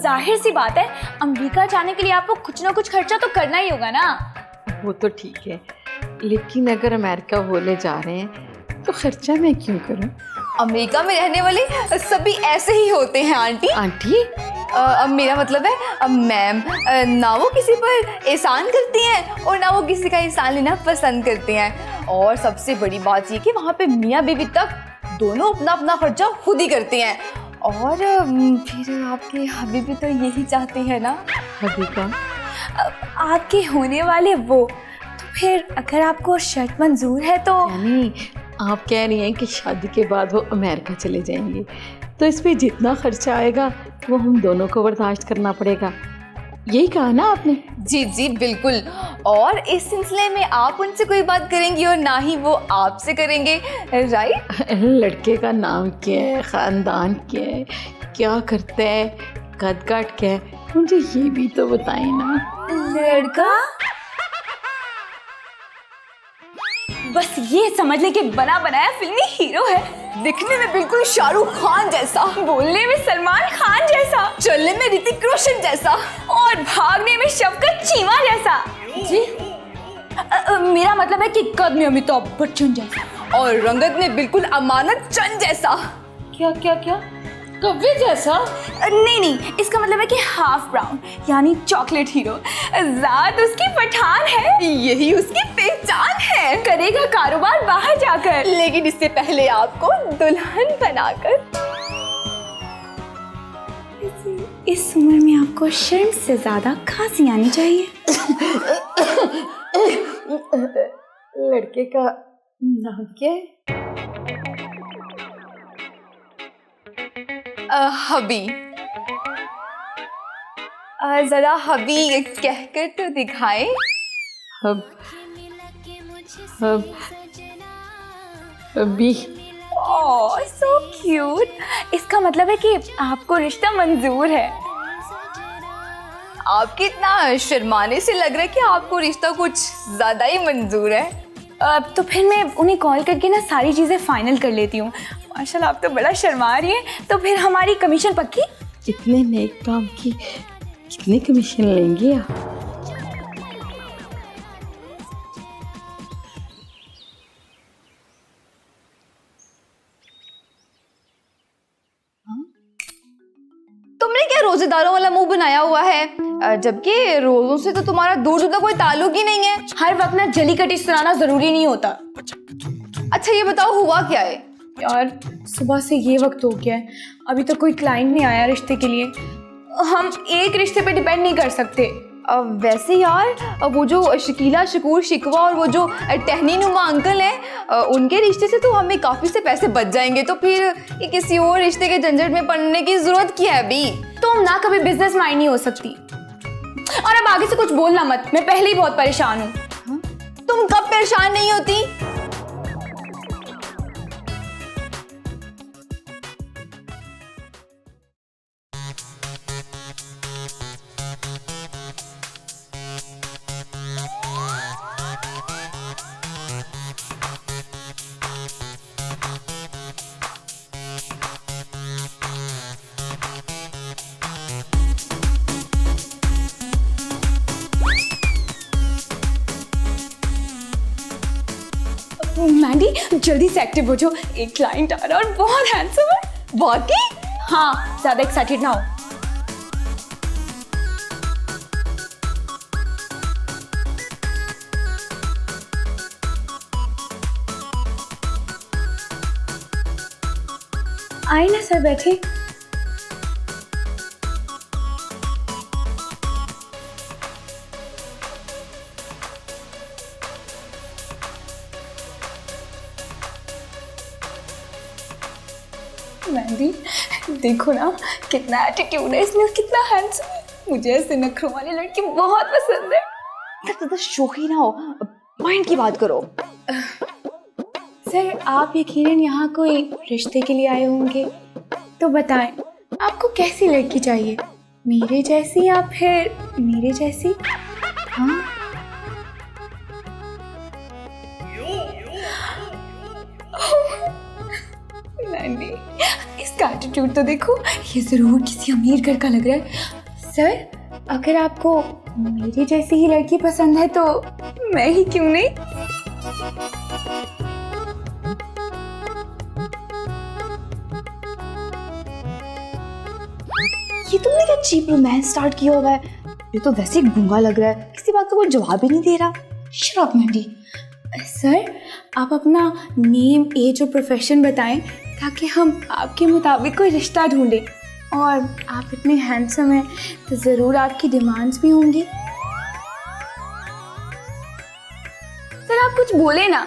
जाहिर सी बात है, अमेरिका जाने के लिए आपको कुछ ना कुछ खर्चा तो करना ही होगा ना। वो तो ठीक है, लेकिन अगर अमेरिका बोले जा रहे हैं तो खर्चा मैं क्यों करूं? अमेरिका में रहने वाले सभी ऐसे ही होते हैं आंटी। आंटी? मेरा मतलब है मैम, ना वो किसी पर एहसान करती हैं और ना वो किसी का एहसान लेना पसंद करती हैं। और सबसे बड़ी बात ये कि वहाँ पे मियाँ बीवी तक दोनों अपना अपना खर्चा खुद ही करते हैं। और फिर आपके हबीबी तो यही चाहते हैं ना। हबी का? आपके होने वाले वो। तो फिर अगर आपको शर्त मंजूर है तो। यानी आप कह रही हैं कि शादी के बाद वो अमेरिका चले जाएंगे, तो इस पे जितना खर्चा आएगा वो हम दोनों को बर्दाश्त करना पड़ेगा, यही कहा ना आपने? जी जी बिल्कुल। और इस सिलसिले में आप उनसे कोई बात करेंगी और ना ही वो आपसे करेंगे, राइट? लड़के का नाम क्या है, ख़ानदान क्या है, क्या करता है, कद काट क्या है, मुझे ये भी तो बताएं ना। लड़का? बस ये समझ ले कि बना बनाया फिल्मी हीरो है। दिखने में बिल्कुल शाहरुख खान जैसा, बोलने में सलमान खान जैसा, चलने में ऋतिक रोशन जैसा और भागने में शफकत चीमा जैसा। जी मेरा मतलब है कि कद में अमिताभ बच्चन जैसा और रंगत में बिल्कुल अमानत चंद जैसा। क्या क्या क्या? कव्वे जैसा? नहीं, इसका मतलब है कि हाफ ब्राउन यानी चॉकलेट हीरो। जात उसकी पठान है, यही उसकी पहचान है। करेगा कारोबार बाहर जाकर, लेकिन इससे पहले आपको दुल्हन बनाकर। इस उम्र में आपको शर्म से ज्यादा खांसी आनी चाहिए। लड़के का नाम क्या है? हबी। जरा हबी कहकर तो दिखाएं। हबी। ओह सो क्यूट। इसका मतलब है कि आपको रिश्ता मंजूर है। आपके इतना शर्माने से लग रहा है कि आपको रिश्ता कुछ ज्यादा ही मंजूर है। तो फिर मैं उन्हें कॉल करके ना सारी चीज़ें फाइनल कर लेती हूँ। माशाल्लाह आप तो बड़ा शर्मा रही हैं। तो फिर हमारी कमीशन पक्की? इतने नेक काम की कितनी कमीशन लेंगे आप? तुमने क्या रोजेदारों वाला मुंह बनाया हुआ है, जबकि रोजों से तो तुम्हारा दूर दूर तक कोई ताल्लुक ही नहीं है। हर वक्त ना जली कटी सुनाना जरूरी नहीं होता। अच्छा ये बताओ हुआ क्या है? यार सुबह से ये वक्त हो गया है, अभी तक कोई क्लाइंट नहीं आया रिश्ते के लिए। हम एक रिश्ते पे डिपेंड नहीं कर सकते। वैसे यार वो जो शकीला, शकूर, शिकवा और वो जो टहनी नुमा अंकल हैं, उनके रिश्ते से तो हमें काफ़ी से पैसे बच जाएंगे। तो फिर ये किसी और रिश्ते के झंझट में पड़ने की ज़रूरत क्या है अभी? तुम ना कभी बिजनेस माइंड नहीं हो सकती। और अब आगे से कुछ बोलना मत, मैं पहले ही बहुत परेशान हूँ। तुम कब परेशान नहीं होती? मैंडी जल्दी से एक्टिव हो जाओ, एक क्लाइंट आ रहा है और बहुत हैंडसम है। वाकई? हाँ, ज्यादा एक्साइटेड ना हो। आए ना सर, बैठे। मैंडी देखो ना कितना एटीट्यूड है इसमें, कितना हैंडसम है। मुझे ऐसे नखरों वाली लड़की बहुत पसंद है। ज़्यादा शौकी ना हो, पॉइंट की बात करो। सर आप यकीनन यहाँ कोई रिश्ते के लिए आए होंगे, तो बताएं आपको कैसी लड़की चाहिए, मेरे जैसी या फिर मेरे जैसी? हाँ मैंडी, इस इसका एटीट्यूड तो देखो, ये जरूर किसी अमीर घर का लग रहा है। सर, अगर आपको मेरी जैसी ही लड़की पसंद है तो मैं ही क्यों नहीं। ये तुमने क्या चीप रोमांस स्टार्ट किया हुआ है? ये तो वैसे ही गूंगा लग रहा है, किसी बात का कोई जवाब ही नहीं दे रहा। Shut up Mandy. सर, आप अपना नेम, एज और प्रोफेशन बताएं ताकि हम आपके मुताबिक कोई रिश्ता ढूंढें। और आप इतने हैंडसम हैं तो ज़रूर आपकी डिमांड्स भी होंगी। सर, आप कुछ बोले ना,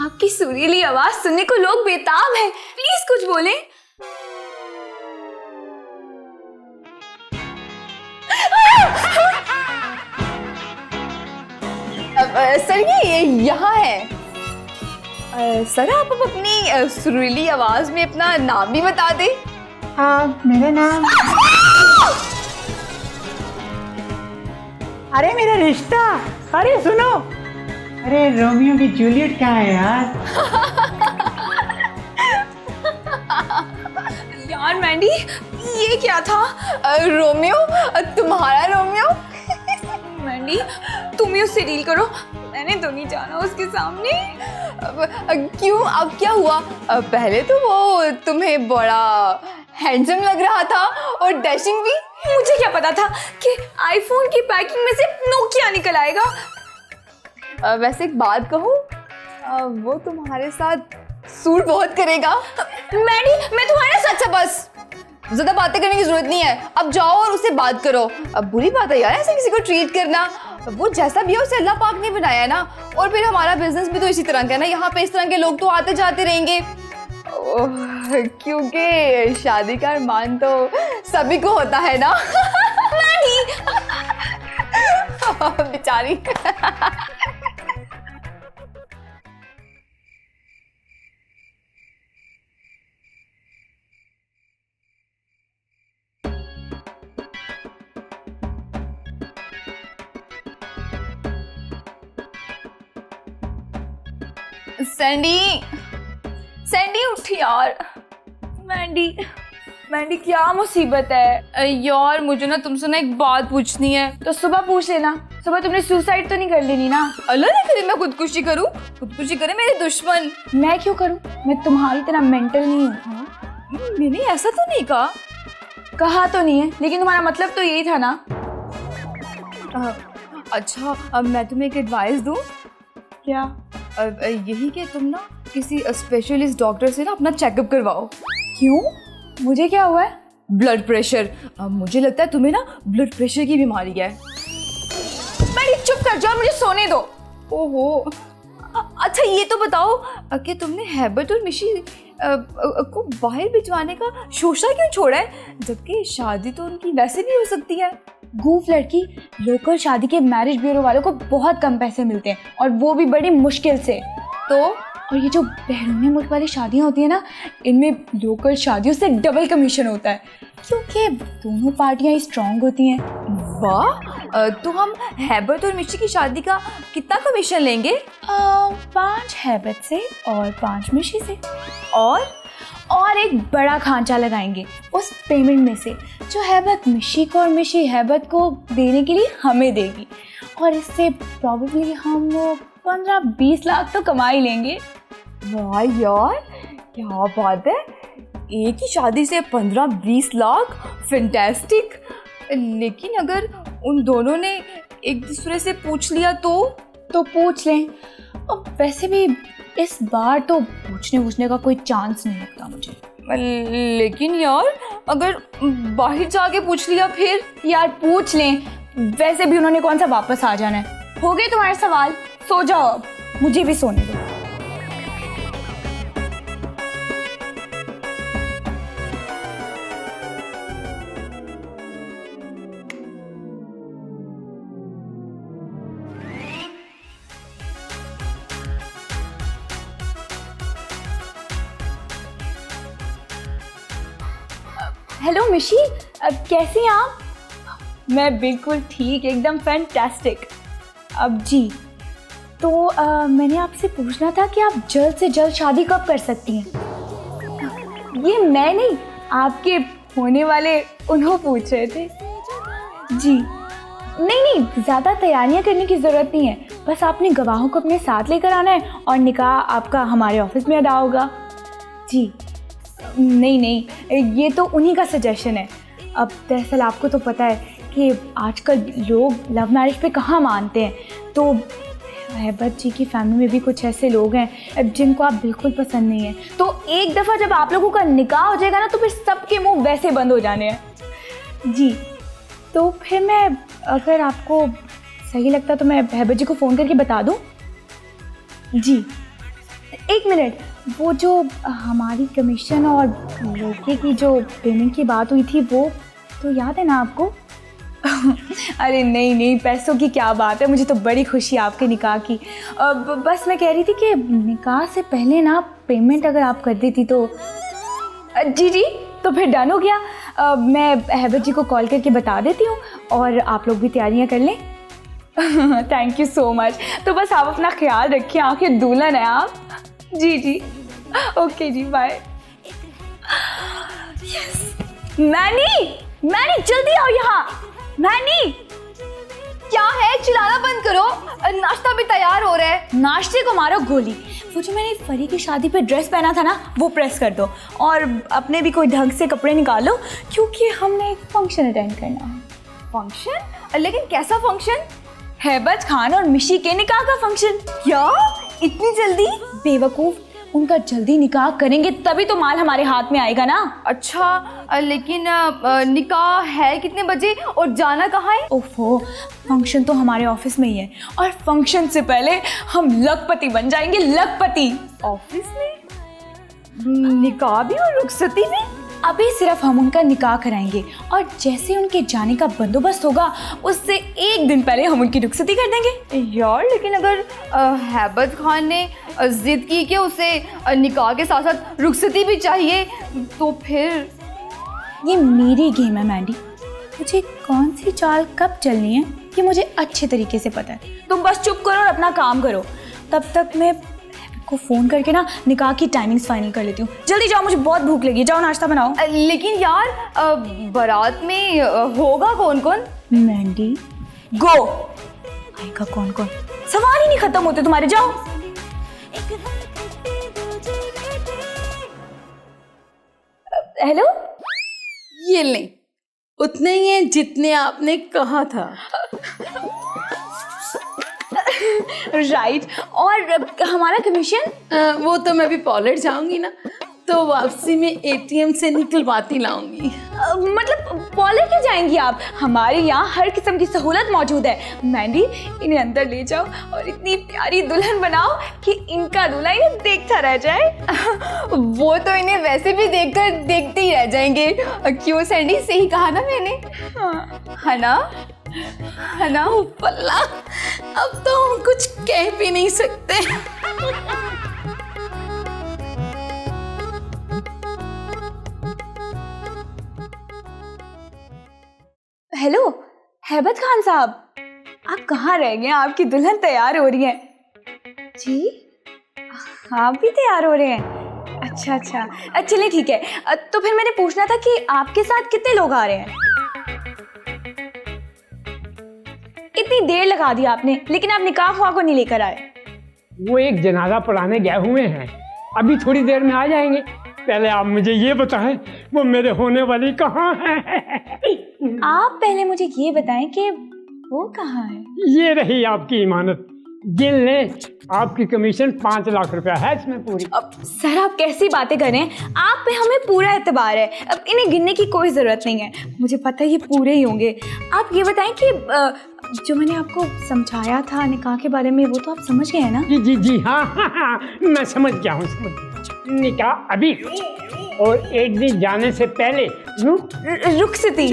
आपकी सुरीली आवाज़ सुनने को लोग बेताब हैं। प्लीज़ कुछ बोलें। सर, ये यहाँ है। सर, आप अपनी सुरीली आवाज में अपना नाम भी बता दें। हाँ, मेरा नाम। अरे मेरा रिश्ता, अरे सुनो, अरे रोमियो की जूलियट कहाँ है यार? यार मैंडी, ये क्या था? रोमियो, तुम्हारा रोमियो? मैंडी, तुम ही उससे डील करो, मैंने तो नहीं जाना उसके सामने। क्यों, अब क्या हुआ? पहले तो वो तुम्हें बड़ा हैंडसम लग रहा था और डैशिंग भी। मुझे क्या पता था कि आईफोन की पैकिंग में से नोकिया निकल आएगा। वैसे एक बात कहूँ, वो तुम्हारे साथ सूट बहुत करेगा। मैडी, मैं तुम्हारे साथ। अच्छा बस, ज्यादा बातें करने की जरूरत नहीं है, अब जाओ और उससे बात करो। अब बुरी बात है यार ऐसे किसी को ट्रीट करना। वो जैसा भी है उसे अल्लाह पाक ने बनाया ना, और फिर हमारा बिजनेस भी तो इसी तरह का है ना, यहाँ पे इस तरह के लोग तो आते जाते रहेंगे। क्योंकि शादी का अरमान तो सभी को होता है ना। बेचारी। सैंडी, सैंडी उठ यार। मैंडी क्या मुसीबत है? यार मुझे ना तुमसे ना एक बात पूछनी है। तो सुबह पूछ लेना। सुबह तुमने सुसाइड तो नहीं कर लेनी ना? अल्लाह ने करे मैं खुदकुशी करूं? खुदकुशी करे मेरे दुश्मन। मैं क्यों करूं? मैं तुम्हारी तरह मेंटल नहीं हूँ। मैंने ऐसा तो नहीं कहा। कहा तो नहीं है, लेकिन तुम्हारा मतलब तो यही था ना। अच्छा, अब मैं तुम्हें एक एडवाइस दूं। क्या? यही कि तुम ना किसी स्पेशलिस्ट डॉक्टर से ना अपना चेकअप करवाओ। क्यों? मुझे क्या हुआ है? Blood pressure. मुझे लगता है तुम्हें ना ब्लड प्रेशर की बीमारी है। मैडी चुप कर जाओ, मुझे सोने दो। ओहो। अच्छा ये तो बताओ कि तुमने हैबत और मिशी को बाहर भिजवाने का शोशा क्यों छोड़ा है, जबकि शादी तो उनकी वैसे भी हो सकती है। गूफ लड़की, लोकल शादी के मैरिज ब्यूरो वालों को बहुत कम पैसे मिलते हैं, और वो भी बड़ी मुश्किल से। तो और ये जो बैरून मुल्क वाली शादियाँ होती है ना, इनमें लोकल शादियों से डबल कमीशन होता है, क्योंकि दोनों पार्टियाँ स्ट्रांग होती हैं। वाह, तो हम हैबत और मिशी की शादी का कितना कमीशन लेंगे? 5 हैबत से और 5 मिशी से, और एक बड़ा खांचा लगाएंगे उस पेमेंट में से जो हैबत मिशी को और मिशी हैबत को देने के लिए हमें देगी, और इससे प्रॉबेबली हम 15-20 लाख तो कमा ही लेंगे। वाह यार, क्या बात है, एक ही शादी से 15-20 लाख, फैंटास्टिक। लेकिन अगर उन दोनों ने एक दूसरे से पूछ लिया तो पूछ लें। और वैसे भी इस बार तो पूछने का कोई चांस नहीं लगता मुझे। लेकिन यार अगर बाहर जाके पूछ लिया फिर? यार पूछ लें, वैसे भी उन्होंने कौन सा वापस आ जाना है। हो गए तुम्हारे सवाल, सो जाओ अब, मुझे भी सोने दो। हेलो मिशी, कैसी हैं आप? मैं बिल्कुल ठीक, एकदम फैंटास्टिक। अब जी, तो मैंने आपसे पूछना था कि आप जल्द से जल्द शादी कब कर सकती हैं? ये मैं नहीं, आपके होने वाले उन्हों पूछ रहे थे। जी नहीं, ज़्यादा तैयारियां करने की ज़रूरत नहीं है, बस आपने गवाहों को अपने साथ लेकर आना है और निकाह आपका हमारे ऑफिस में अदा होगा। जी नहीं, ये तो उन्हीं का सजेशन है। अब दरअसल आपको तो पता है कि आजकल लोग लव मैरिज पे कहाँ मानते हैं, तो हैबत जी की फैमिली में भी कुछ ऐसे लोग हैं जिनको आप बिल्कुल पसंद नहीं है। तो एक दफ़ा जब आप लोगों का निकाह हो जाएगा ना, तो फिर सबके मुंह वैसे बंद हो जाने हैं। जी तो फिर मैं, अगर आपको सही लगता तो मैं हैबत जी को फ़ोन करके बता दूँ। जी 1 मिनट, वो जो हमारी कमीशन और लड़के की जो पेमेंट की बात हुई थी, वो तो याद है ना आपको? अरे नहीं, पैसों की क्या बात है, मुझे तो बड़ी खुशी है आपके निकाह की। बस मैं कह रही थी कि निकाह से पहले ना पेमेंट अगर आप कर देती तो। जी तो फिर डन हो गया। मैं हैबत जी को कॉल करके बता देती हूँ और आप लोग भी तैयारियाँ कर लें। Thank you so much. तो बस आप अपना ख्याल रखिए, आखिर दुल्हन है आप। जी ओके जी, बाय। मैनी जल्दी आओ यहाँ। मैनी, क्या है, चिल्लाना बंद करो, नाश्ता भी तैयार हो रहा है। नाश्ते को मारो गोली। वो जो मैंने फरी की शादी पे ड्रेस पहना था ना, वो प्रेस कर दो और अपने भी कोई ढंग से कपड़े निकालो, क्योंकि हमने एक फंक्शन अटेंड करना है। फंक्शन? लेकिन कैसा फंक्शन? हैबत खान और मिशी के निकाह का फंक्शन। क्या इतनी जल्दी? बेवकूफ़, उनका जल्दी निकाह करेंगे तभी तो माल हमारे हाथ में आएगा ना। अच्छा, लेकिन निकाह है कितने बजे और जाना कहाँ है? ओफो, फंक्शन तो हमारे ऑफिस में ही है और फंक्शन से पहले हम लखपति बन जाएंगे, लखपति। ऑफिस में निकाह भी और रुखसती भी? अभी सिर्फ हम उनका निकाह कराएंगे और जैसे उनके जाने का बंदोबस्त होगा, उससे 1 दिन पहले हम उनकी रुखसती कर देंगे। यार, लेकिन अगर हैबत खान ने जिद की कि उसे निकाह के साथ साथ रुखसती भी चाहिए, तो फिर? ये मेरी गेम है मैंडी, मुझे कौन सी चाल कब चलनी है ये मुझे अच्छे तरीके से पता है। तुम बस चुप करो और अपना काम करो। तब तक मैं को फ़ोन करके ना निकाह की टाइमिंग्स फाइनल कर लेती हूँ। जल्दी जाओ, मुझे बहुत भूख लगी, जाओ नाश्ता बनाओ। लेकिन यार, बारात में होगा कौन कौन? मैंडी, गो। आएगा कौन कौन, सवाल ही नहीं खत्म होते तुम्हारे। जाओ। हेलो, ये लें, उतने ही हैं जितने आपने कहा था। राइट, और हमारा कमीशन? वो तो मैं भी पॉलेट जाऊंगी ना, तो वापसी में एटीएम से निकलवाती लाऊंगी। मतलब पॉलर क्यों जाएंगी आप? हमारे यहाँ हर किस्म की सहूलत मौजूद है। मैंडी, इन्हें अंदर ले जाओ और इतनी प्यारी दुल्हन बनाओ कि इनका दूल्हा इन्हें देखता रह जाए। वो तो इन्हें वैसे भी देखकर देखते ही रह जाएंगे। क्यों सैंडी, सही कहा ना मैंने? है ना? पल्ला, अब तो हम कुछ कह भी नहीं सकते। हेलो हैबत खान साहब, आप कहाँ रह गए? आपकी दुल्हन तैयार हो रही है। जी, आप भी तैयार हो रहे हैं? अच्छा, चलिए ठीक है। तो फिर मैंने पूछना था कि आपके साथ कितने लोग आ रहे हैं? इतनी देर लगा दी आपने, लेकिन आप निकाह ख्वाह को नहीं लेकर आए। वो एक जनाजा पढ़ाने गए हुए हैं, अभी थोड़ी देर में आ जाएंगे। पहले आप मुझे ये बताएं, वो मेरे होने वाली कहाँ है? आप पहले मुझे ये बताएं कि वो कहाँ है? ये रही आपकी इमानत, गिन लें। आपकी कमीशन 5 लाख रुपया है इसमें पूरी। अब सर, आप कैसी बातें कर रहे हैं? आप पे हमें पूरा एतबार है, अब इन्हें गिनने की कोई ज़रूरत नहीं है। मुझे पता है ये पूरे ही होंगे। आप ये बताएं कि जो मैंने आपको समझाया था निकाह के बारे में, वो तो आप समझ गए हैं ना? जी हाँ, मैं समझ गया हूँ, समझ गया। निकाह अभी और 1 दिन जाने से पहले रुखसती।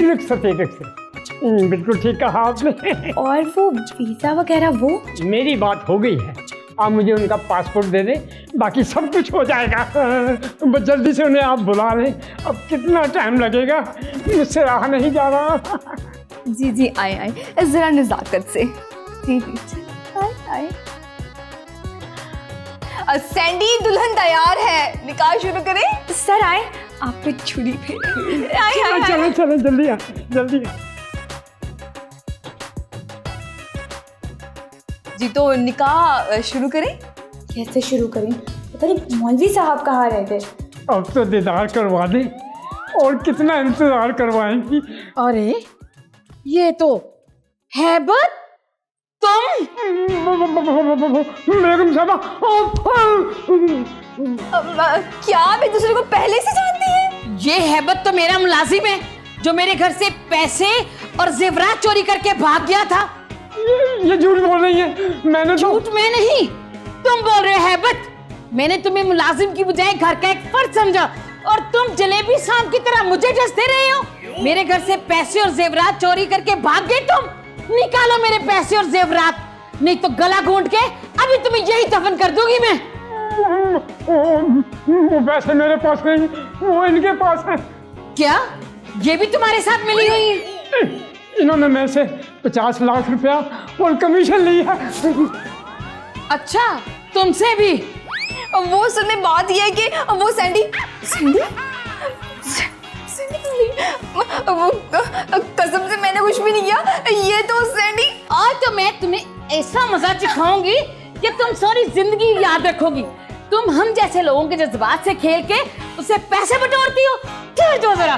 बिल्कुल ठीक कहा आपने। और वो वीज़ा वगैरह, वो मेरी बात हो गई है। आप मुझे उनका पासपोर्ट दे दें, बाकी सब कुछ हो जाएगा। बस जल्दी से उन्हें आप बुला लें। अब कितना टाइम लगेगा, मुझसे रहा नहीं जा रहा। जी, आए ज़रा नज़ाकत से। जी, आए। सैंडी, दुल्हन तैयार है, निकाह शुरू करें? सर आए, आप पे छुरी फेर। चलो चलो जल्दी आ जल्दी आ। जी तो निकाह शुरू करें? कैसे शुरू करें? पता नहीं मौलवी साहब कहाँ रह गए। अब तो दीदार करवा दे, और कितना इंतजार करवाएंगी। अरे ये तो हैबत तुम। बेगम साहबा क्या आप एक दूसरे को पहले से जानती हैं? ये हैबत तो मेरा मुलाजिम है जो मेरे घर से पैसे और जेवरात चोरी करके भाग गया था। ये झूठ बोल रही है। मैंने तो झूठ मैं नहीं, तुम बोल रहे हो हैबत। मैंने तुम्हें मुलाजिम की बजाय घर का एक फर्ज समझा और तुम जलेबी सांप की तरह मुझे डसते रहे हो। मेरे घर से पैसे और जेवरात चोरी करके भाग गए तुम। निकालो मेरे पैसे और जेवरात, नहीं तो गला घोंट के अभी तुम्हें यही दफन कर दूंगी मैं। वो पैसे मेरे पास नहीं, वो इनके पास है। क्या ये भी तुम्हारे साथ मिली हुई है? इन्होंने मेरे से 50 लाख रुपया और कमीशन ली है। अच्छा तुमसे भी? वो असल में बात यह है कि वो सैंडी वो कसम से मैंने कुछ भी नहीं किया। ये तो सैंडी। आज तो मैं तुम्हें ऐसा मजा सिखाऊंगी कि तुम सारी जिंदगी याद रखोगी। तुम हम जैसे लोगों के जज्बात से खेल के उसे पैसे बटोरती हो। ठहर जाओ जरा।